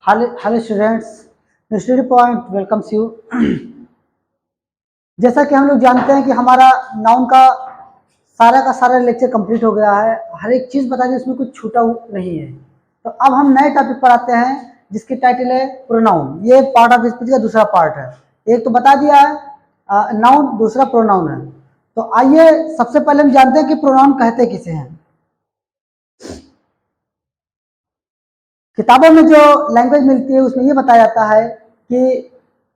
Hello students, study point welcomes you. जैसा कि हम लोग जानते हैं कि हमारा नाउन का सारा लेक्चर कंप्लीट हो गया है। हर एक चीज़ बता दी, उसमें कुछ छूटा नहीं है। तो अब हम नए टॉपिक पर आते हैं जिसकी टाइटल है प्रोनाउन। ये पार्ट ऑफ स्पीच का दूसरा पार्ट है। एक तो बता दिया है नाउन, दूसरा प्रोनाउन है। तो आइए सबसे पहले हम जानते हैं कि प्रोनाउन कहते किसे हैं। किताबों में जो लैंग्वेज मिलती है उसमें ये बताया जाता है कि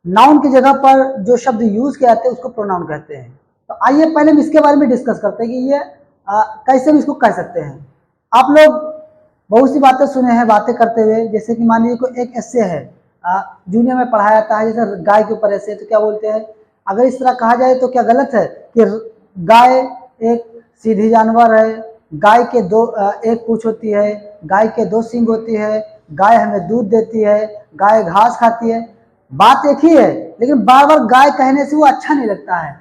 नाउन की जगह पर जो शब्द यूज किए जाते हैं उसको प्रोनाउन कहते हैं। तो आइए पहले हम इसके बारे में डिस्कस करते हैं कि ये कैसे हम इसको कह सकते हैं। आप लोग बहुत सी बातें सुने हैं बातें करते हुए, जैसे कि मान लीजिए कोई एक एस्से है, जूनियर में पढ़ाया जाता है, जैसे गाय के ऊपर एस्से, तो क्या बोलते हैं, अगर इस तरह कहा जाए तो क्या गलत है कि गाय एक सीधी जानवर है, गाय के एक पूंछ होती है, गाय के 2 सींग होती है, गाय हमें दूध देती है, गाय घास खाती है। बात एक ही है, लेकिन बार बार गाय कहने से वो अच्छा नहीं लगता है।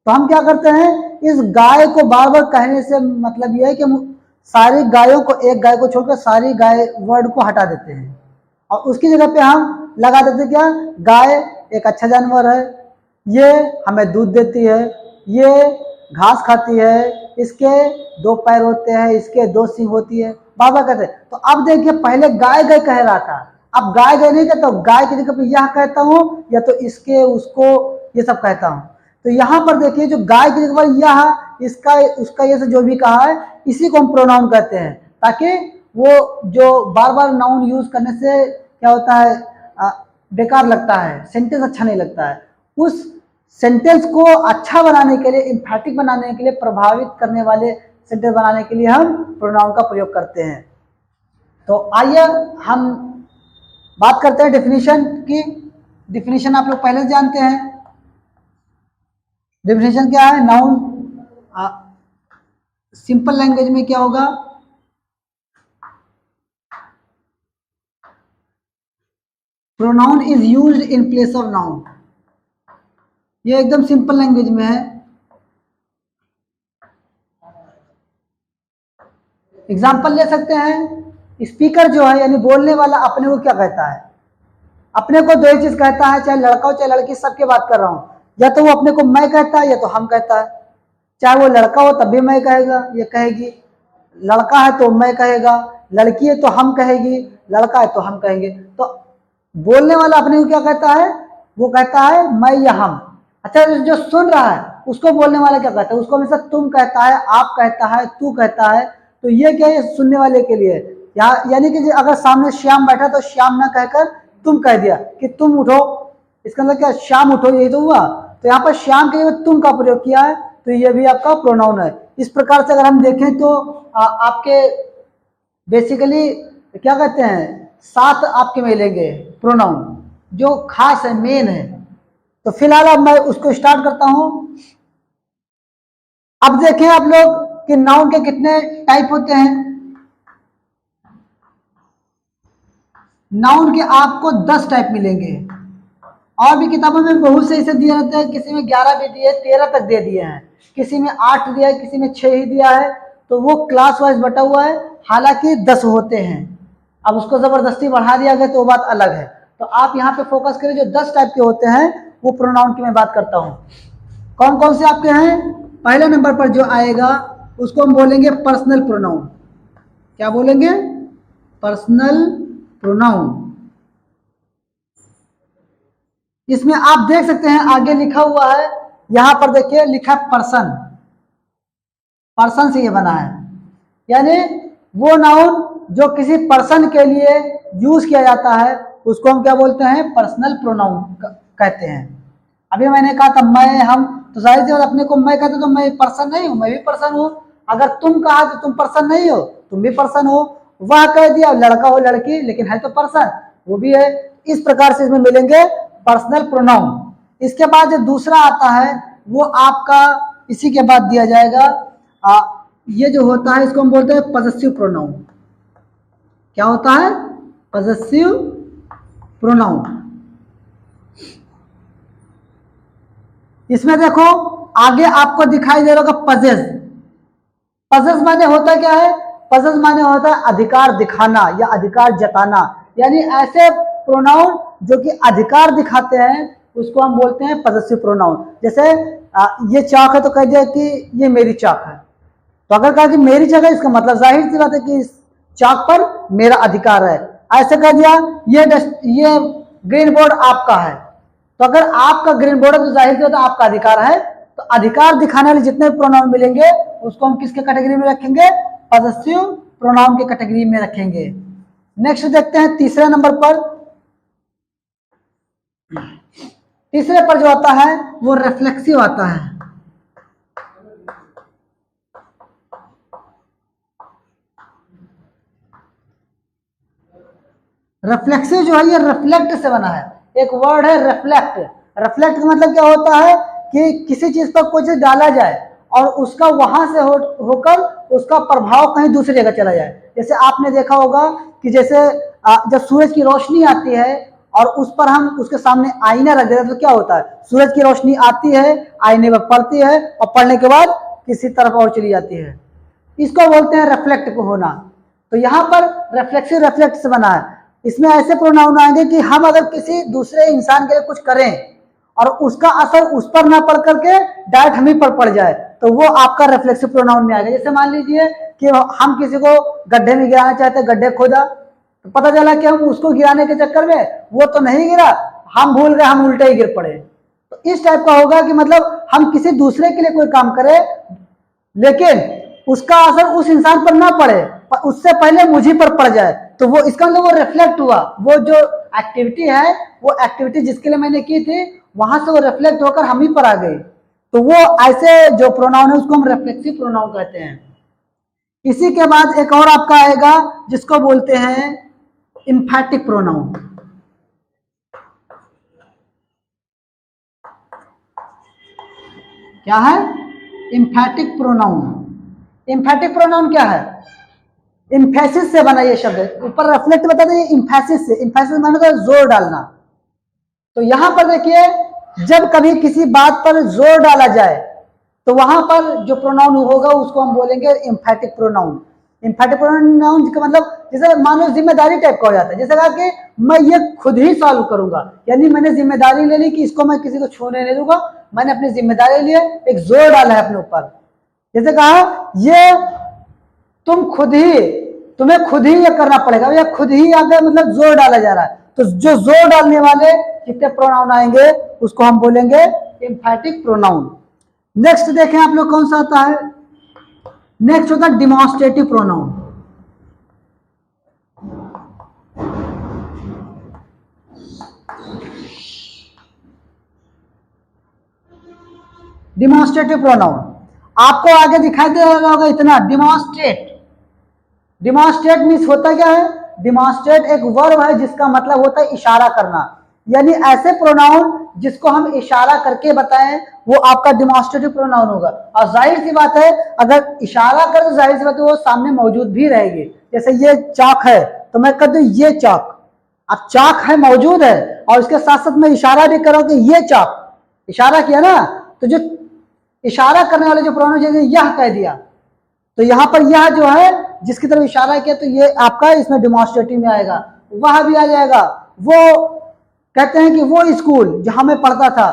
तो हम क्या करते हैं, इस गाय को बार बार कहने से मतलब ये है कि हम सारी गायों को, एक गाय को छोड़कर सारी गाय वर्ड को हटा देते हैं और उसकी जगह पे हम लगा देते हैं क्या, गाय एक अच्छा जानवर है, ये हमें दूध देती है, ये घास खाती है, इसके 2 पैर होते हैं, इसके 2 सींग होती है, बाबा कहते हैं। तो अब देखिए, पहले गाय गाय कह रहा था, अब गाय गाय नहीं कहता, गाय की जगह पे यह कहता हूँ या तो इसके उसको ये सब कहता हूँ। तो यहाँ पर देखिए, जो गाय की जगह पर यह, इसका उसका ये जो भी कहा है, इसी को हम प्रोनाउन कहते हैं, ताकि वो जो बार बार नाउन यूज करने से क्या होता है, बेकार लगता है, सेंटेंस अच्छा नहीं लगता है। उस सेंटेंस को अच्छा बनाने के लिए, इम्फैटिक बनाने के लिए, प्रभावित करने वाले सेंटेंस बनाने के लिए हम प्रोनाउन का प्रयोग करते हैं। तो आइए हम बात करते हैं डेफिनेशन की। डेफिनेशन आप लोग पहले से जानते हैं। डेफिनेशन क्या है, नाउन सिंपल लैंग्वेज में क्या होगा, pronoun is used in place of noun. ये एकदम सिंपल लैंग्वेज में है। एग्जाम्पल ले सकते हैं, स्पीकर जो है यानी बोलने वाला अपने को क्या कहता है, अपने को 2 ही चीज कहता है, चाहे लड़का हो चाहे लड़की, सबके बात कर रहा हूं, या तो वो अपने को मैं कहता है या तो हम कहता है। चाहे वो लड़का हो तब भी मैं कहेगा, ये कहेगी, लड़का है तो मैं कहेगा, लड़की है तो हम कहेगी, लड़का है तो हम कहेंगे। तो बोलने वाला अपने को क्या कहता है, वो कहता है मैं या हम। अच्छा, जो सुन रहा है उसको बोलने वाला क्या कहता है, उसको हमेशा तुम कहता है, आप कहता है, तू कहता है। तो ये क्या है, सुनने वाले के लिए, यानी कि अगर सामने श्याम बैठा तो श्याम ना कहकर तुम कह दिया कि तुम उठो, इसका मतलब क्या, श्याम उठो, यही तो हुआ। तो यहाँ पर श्याम के लिए तुम का प्रयोग किया है, तो ये भी आपका प्रोनाउन है। इस प्रकार से अगर हम देखें तो आपके बेसिकली क्या कहते हैं, 7 आपके मिलेंगे प्रोनाउन जो खास है, मेन है। तो फिलहाल अब मैं उसको स्टार्ट करता हूं। अब देखें आप लोग कि नाउन के कितने टाइप होते हैं। नाउन के आपको 10 टाइप मिलेंगे, और भी किताबों में बहुत से इसे दिया रहता है, किसी में 11 भी दिए, 13 तक दे दिए हैं, किसी में 8 दिया है, किसी में 6 ही दिया है। तो वो क्लास वाइज बटा हुआ है, हालांकि 10 होते हैं। अब उसको जबरदस्ती बढ़ा दिया गया तो वो बात अलग है। तो आप यहाँ पे फोकस करें, जो 10 टाइप के होते हैं वो प्रोनाउन की मैं बात करता हूँ। कौन कौन से आपके हैं। पहले नंबर पर जो आएगा उसको हम बोलेंगे पर्सनल प्रोनाउन। क्या बोलेंगे, पर्सनल प्रोनाउन। इसमें आप देख सकते हैं आगे लिखा हुआ है, यहां पर देखिए लिखा पर्सन, पर्सन से ये बना है, यानी वो नाउन जो किसी पर्सन के लिए यूज किया जाता है उसको हम क्या बोलते हैं, पर्सनल प्रोनाउन कहते हैं। अभी मैंने कहा था मैं, हम, तो जाहिर सी बात अपने को मैं कहते तो मैं पर्सन नहीं हूं, मैं भी पर्सन हूं। अगर तुम कहा तो तुम पर्सन नहीं हो, तुम भी पर्सन हो। वह कह दिया लड़का हो लड़की, लेकिन है तो पर्सन, वो भी है। इस प्रकार से इसमें मिलेंगे पर्सनल प्रोनाउन। इसके बाद जो दूसरा आता है वो आपका इसी के बाद दिया जाएगा, ये जो होता है इसको हम बोलते हैं पजेसिव प्रोनाउन। क्या होता है, पजेसिव प्रोनाउन। इसमें देखो आगे आपको दिखाई दे रहा होगा पजेस। पजेस माने होता क्या है, पजेस माने होता है अधिकार दिखाना या अधिकार जताना, यानी ऐसे प्रोनाउन जो कि अधिकार दिखाते हैं उसको हम बोलते हैं पॉसेसिव प्रोनाउन। जैसे ये चाक है तो कह दिया कि ये मेरी चाक है, तो अगर कहा कि मेरी जगह, इसका मतलब जाहिर सी बात है कि इस चाक पर मेरा अधिकार है। ऐसे कह दिया ये ग्रीन बोर्ड आपका है, तो अगर आपका ग्रीन बोर्ड है तो जाहिर सी बात है आपका अधिकार है। तो अधिकार दिखाने वाले जितने प्रोनाउन मिलेंगे उसको हम किसके कैटेगरी में रखेंगे? पॉसेसिव प्रोनाउन के कैटेगरी में रखेंगे। नेक्स्ट देखते हैं तीसरे नंबर पर। तीसरे पर जो आता है वो रिफ्लेक्सिव आता है। रिफ्लेक्सिव जो है ये रिफ्लेक्ट से बना है, एक वर्ड है रिफ्लेक्ट। रिफ्लेक्ट का मतलब क्या होता है कि किसी चीज पर कोई चीज डाला जाए और उसका वहां से होकर उसका प्रभाव कहीं दूसरी जगह चला जाए। जैसे आपने देखा होगा कि जैसे जब सूरज की रोशनी आती है और उस पर हम उसके सामने आईना रख देते हैं तो क्या होता है? सूरज की रोशनी आती है, आईने पर पड़ती है और पड़ने के बाद किसी तरफ और चली जाती है। इसको बोलते हैं रिफ्लेक्ट को होना। तो यहाँ पर रिफ्लेक्सिव रिफ्लेक्ट से बना है। इसमें ऐसे प्रोनाउन आएंगे कि हम अगर किसी दूसरे इंसान के लिए कुछ करें और उसका असर उस पर ना पड़ करके डायरेक्ट हम ही पर पड़ जाए तो वो आपका रिफ्लेक्सिव प्रोनाउन में आएगा। जैसे मान लीजिए कि हम किसी को गड्ढे में गिराना चाहते हैं, गड्ढे खोदा तो पता चला कि हम उसको गिराने के चक्कर में वो तो नहीं गिरा, हम भूल गए, हम उल्टे ही गिर पड़े। तो इस टाइप का होगा कि मतलब हम किसी दूसरे के लिए कोई काम करें लेकिन उसका असर उस इंसान पर ना पड़े, उससे पहले मुझे पर पड़ जाए, तो वो इसका मतलब वो रिफ्लेक्ट हुआ। वो जो एक्टिविटी है, वो एक्टिविटी जिसके लिए मैंने की थी वहां से वो रिफ्लेक्ट होकर हम ही पर आ गई। तो वो ऐसे जो प्रोनाउन है उसको हम रिफ्लेक्सिव प्रोनाउन कहते हैं। इसी के बाद एक और आपका आएगा जिसको बोलते हैं एम्फैटिक प्रोनाउन। क्या है? एम्फैटिक प्रोनाउन। एम्फैटिक प्रोनाउन क्या है? इम्फेसिस से बना ये शब्द, ऊपर रिफ्लेक्ट बताते हैं, इम्फेसिस से। इम्फेसिस माने तो जोर डालना। तो यहां पर देखिए जब कभी किसी बात पर जोर डाला जाए तो वहां पर जो प्रोनाउन होगा उसको हम बोलेंगे एम्फैटिक प्रोनाउन। एम्फैटिक प्रोनाउन का मतलब जैसे मान लो जिम्मेदारी टाइप का हो जाता है। जैसे कहा कि मैं ये खुद ही सॉल्व करूंगा, यानी मैंने जिम्मेदारी ले ली कि इसको मैं किसी को छूने नहीं दूंगा, मैंने अपनी जिम्मेदारी लिए एक जोर डाला है अपने ऊपर। जैसे कहा ये तुम्हें खुद ही ये करना पड़ेगा, या खुद ही आगे मतलब जोर डाला जा रहा है। तो जो जोर डालने वाले जितने प्रोनाउन आएंगे उसको हम बोलेंगे एम्फैटिक प्रोनाउन। नेक्स्ट देखें आप लोग कौन सा आता है? नेक्स्ट होता है डिमॉन्स्ट्रेटिव प्रोनाउन। डिमॉन्स्ट्रेटिव प्रोनाउन आपको आगे दिखाई दे रहा होगा इतना, डिमॉन्स्ट्रेट। डिमॉन्स्ट्रेट मीन्स होता क्या है? डिमॉन्स्ट्रेट एक वर्ब है जिसका मतलब होता है इशारा करना, यानी ऐसे प्रोनाउन जिसको हम इशारा करके बताएं वो आपका डिमॉन्स्ट्रेटिव प्रोनाउन होगा। और जाहिर सी बात है अगर इशारा करें तो जाहिर सी बात है वो सामने मौजूद भी रहेगी। जैसे ये चाक है तो मैं कह दूं ये चाक, अब चाक है मौजूद है और इसके साथ साथ मैं इशारा भी करूं कि ये चाक, इशारा किया ना, तो जो इशारा करने वाले जो प्रोनाउन जैसे यह कह दिया तो यहाँ पर यह जो है जिसकी तरफ इशारा किया तो ये आपका इसमें डिमॉन्स्ट्रेटिव में आएगा। वह भी आ जाएगा, वो कहते हैं कि वो स्कूल जहां मैं पढ़ता था,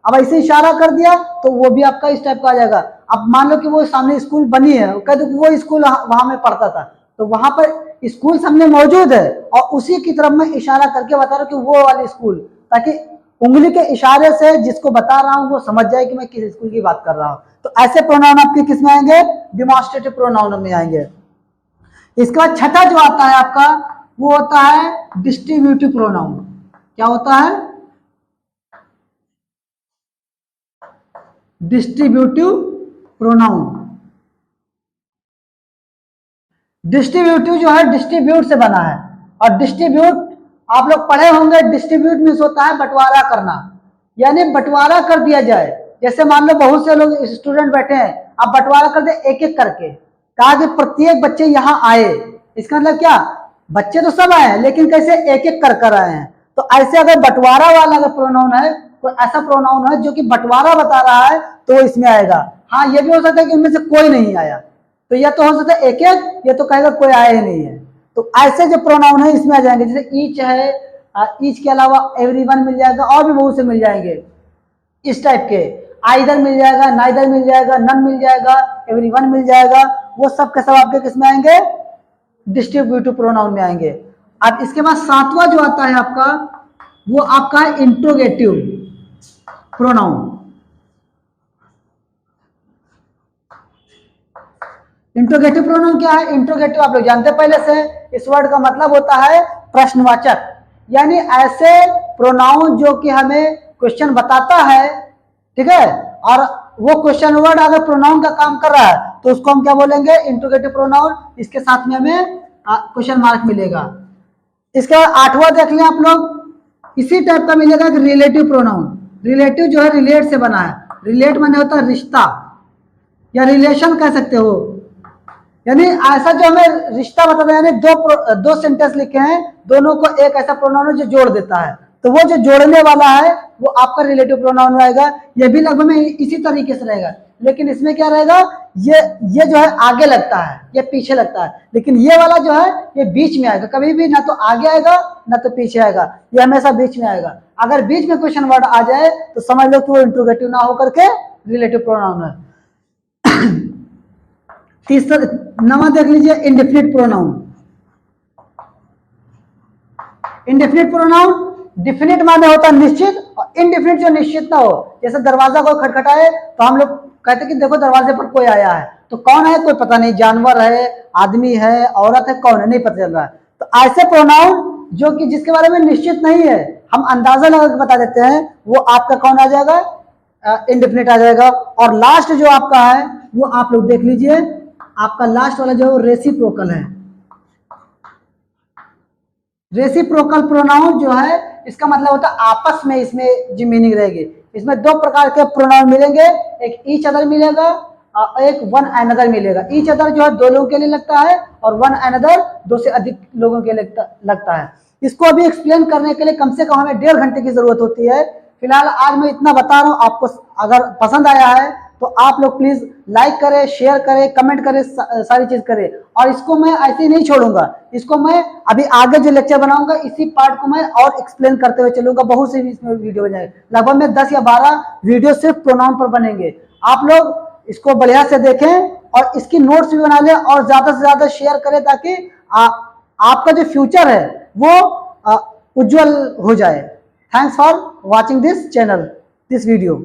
अब ऐसे इशारा कर दिया तो वो भी आपका इस टाइप का आ जाएगा। अब मान लो कि वो सामने स्कूल बनी है, कह दो वो स्कूल वहां मैं पढ़ता था, तो वहां पर स्कूल सामने मौजूद है और उसी की तरफ मैं इशारा करके बता रहा हूँ कि वो वाली स्कूल, ताकि उंगली के इशारे से जिसको बता रहा हूं वो समझ जाए कि मैं किस स्कूल की बात कर रहा हूं। तो ऐसे प्रोनाउन आपके किस में आएंगे? डिमॉन्स्ट्रेटिव प्रोनाउन में आएंगे। इसके बाद छठा जो आता है आपका वो होता है डिस्ट्रीब्यूटिव प्रोनाउन। क्या होता है? Distributive pronoun. डिस्ट्रीब्यूटिव जो है डिस्ट्रीब्यूट से बना है, और डिस्ट्रीब्यूट आप लोग पढ़े होंगे, डिस्ट्रीब्यूट मीन्स होता है बंटवारा करना, यानी बंटवारा कर दिया जाए। जैसे मान लो बहुत से लोग स्टूडेंट बैठे हैं, आप बंटवारा कर दे एक एक करके, कहा कि प्रत्येक बच्चे यहाँ आए, इसका मतलब क्या? बच्चे तो सब आए हैं लेकिन कैसे एक एक कर आए हैं। तो ऐसे अगर बंटवारा वाला अगर प्रोनाउन है, कोई ऐसा प्रोनाउन है जो कि बंटवारा बता रहा है तो वो इसमें आएगा। हाँ ये भी हो सकता है कि उनमें से कोई नहीं आया, तो यह तो हो सकता है एक एक, ये तो कहेगा कोई आया ही नहीं है। तो ऐसे जो प्रोनाउन है इसमें आ जाएंगे, जैसे ईच है, ईच के अलावा एवरीवन मिल जाएगा और भी बहुत से मिल जाएंगे इस टाइप के। आइदर मिल जाएगा, नाइदर मिल जाएगा, नन मिल जाएगा, एवरीवन मिल जाएगा, वो सब के सब आपके किस में आएंगे, डिस्ट्रीब्यूटिव प्रोनाउन में आएंगे। अब इसके बाद सातवां जो आता है आपका, वो आपका है इंट्रोगेटिव प्रोनाउन। इंट्रोगेटिव प्रोनाउन क्या है? इंट्रोगेटिव आप लोग जानते हैं पहले से, इस वर्ड का मतलब होता है प्रश्नवाचक, यानी ऐसे प्रोनाउन जो कि हमें क्वेश्चन बताता है, ठीक है, और वो क्वेश्चन वर्ड अगर प्रोनाउन का काम कर रहा है तो उसको हम क्या बोलेंगे, इंट्रोगेटिव प्रोनाउन। इसके साथ में हमें क्वेश्चन मार्क मिलेगा। इसके बाद आठवां देख लें आप लोग, इसी टाइप का मिलेगा कि रिलेटिव प्रोनाउन। रिलेटिव जो है रिलेट से बना है, रिलेट माने होता है रिश्ता या रिलेशन कह सकते हो, यानी ऐसा जो हमें रिश्ता बताता है, यानी दो सेंटेंस लिखे हैं, दोनों को एक ऐसा प्रोनाउन जो जोड़ देता है, तो वो जो जोड़ने वाला है वो आपका रिलेटिव प्रोनाउन रहेगा। ये भी लगभग में इसी तरीके से रहेगा, लेकिन इसमें क्या रहेगा, ये जो है आगे लगता है, ये पीछे लगता है, लेकिन ये वाला जो है ये बीच में आएगा, कभी भी ना तो आगे आएगा ना तो पीछे आएगा, ये हमेशा बीच में आएगा। अगर बीच में क्वेश्चन वर्ड आ जाए तो समझ लो कि वो इंट्रोगेटिव ना होकर के रिलेटिव प्रोनाउन है। तीसरा नवा देख लीजिए, indefinite pronoun. Indefinite pronoun, definite माने होता है निश्चित, और इनडिफिनिट जो निश्चित ना हो। जैसे दरवाजा को खटखटाए तो हम लोग कहते कि देखो दरवाजे पर कोई आया है, तो कौन है कोई पता नहीं, जानवर है, आदमी है, औरत है, कौन है नहीं पता चल रहा है। तो ऐसे प्रोनाउन जो कि जिसके बारे में निश्चित नहीं है, हम अंदाजा लगा के बता देते हैं, वो आपका कौन आ जाएगा, इनडिफिनिट आ जाएगा। और लास्ट जो आपका है वो आप लोग देख लीजिए, आपका लास्ट वाला जो रेसिप्रोकल है। रेसिप्रोकल प्रोनाउन जो है इसका मतलब होता है आपस में, इसमें जो मीनिंग रहेगी, इसमें दो प्रकार के प्रोनाउन मिलेंगे, एक ईच अदर मिलेगा और एक वन अनदर मिलेगा। ईच अदर जो है दो लोगों के लिए लगता है और वन अनदर दो से अधिक लोगों के लिए लगता है। इसको अभी एक्सप्लेन करने के लिए कम से कम हमें 1.5 घंटे की जरूरत होती है। फिलहाल आज मैं इतना बता रहा हूँ, आपको अगर पसंद आया है तो आप लोग प्लीज लाइक करें, शेयर करें, कमेंट करें, सारी चीज करें। और इसको मैं ऐसे ही नहीं छोड़ूंगा, इसको मैं अभी आगे जो लेक्चर बनाऊंगा इसी पार्ट को मैं और एक्सप्लेन करते हुए चलूंगा। बहुत से इसमें वीडियो बनेंगे, लगभग में 10 या 12 वीडियो सिर्फ प्रोनाउन पर बनेंगे। आप लोग इसको बढ़िया से देखें और इसकी नोट्स भी बना लें और ज्यादा से ज्यादा शेयर करें, ताकि आपका जो फ्यूचर है वो उज्जवल हो जाए। Thanks for watching this channel, this video.